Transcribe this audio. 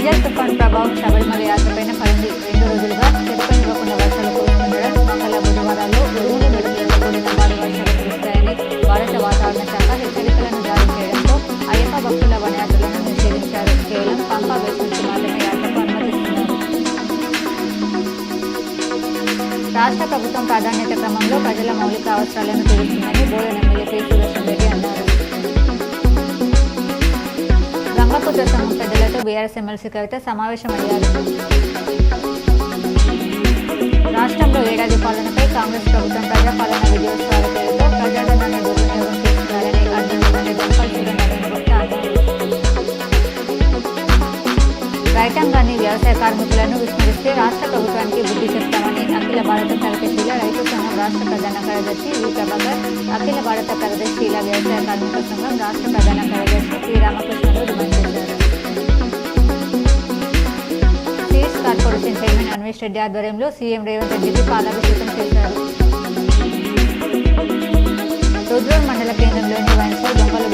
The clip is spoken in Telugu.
గింజల్ తుఫాన్ ప్రభావం శబరిమల యాత్రపైన పడింది. 2 రోజులుగా చెరుపనివ్వకుండా వర్షాలు కురుస్తుండడం, మంగళ బుధవారాల్లో ఉరుములు మెరుపులతో కూడిన భారీ వర్షాలు కురుస్తాయని భారత వాతావరణ శాఖ హెచ్చరికలను జారీ చేయడంతో అయ్యప్ప భక్తుల వనయాత్రలను నిషేధించారు. కేవలం పంపా బస్ నుంచి మాత్రమే యాత్రకు అనుమతిస్తున్నారు. రాష్ట్ర ప్రభుత్వం ప్రాధాన్యత క్రమంలో ప్రజల మౌలిక అవసరాలను తీరుస్తుందని బోధన ఎమ్మెల్యే పి. సుదర్శన్ రెడ్డి అన్నారు. గంగపుత్ర సంఘం పెద్దలతో బీఆర్ఎస్ ఎమ్మెల్సీ కవిత సమావేశమయ్యారు. రాష్ట్రంలో ఏడాది పాలనపై కాంగ్రెస్ ప్రభుత్వం ప్రజాపాలన విజయోత్సవాల పేరుతో ప్రజాధనాన్ని దుర్వినియోగం చేస్తున్నారని అర్థంలోని దంపల్పూడి నరేంద్ర గుప్తా అన్నారు. రైతాంగాన్ని, వ్యవసాయ కార్మికులను విస్మరిస్తే రాష్ట్ర ప్రభుత్వానికి బుద్ధి చెప్తామని అఖిల భారత ప్రగతిశీల రైతు సంఘం రాష్ట్ర ప్రధాన కార్యదర్శి వి. ప్రభాకర్, అఖిల భారత ప్రగతిశీల వ్యవసాయ కార్మిక సంఘం రాష్ట్ర ప్రధాన కార్యదర్శి శ్రీ రామకృష్ణలు డిమాండ్ చేశారు. Seeds corporation chairman Anvesh Reddy ఆధ్వర్యంలో సీఎం రేవంత్ రెడ్డికి పాలాభిషేకం చేశారు. రుద్రూర్ మండల కేంద్రంలోని వైన్స్లో దొంగలు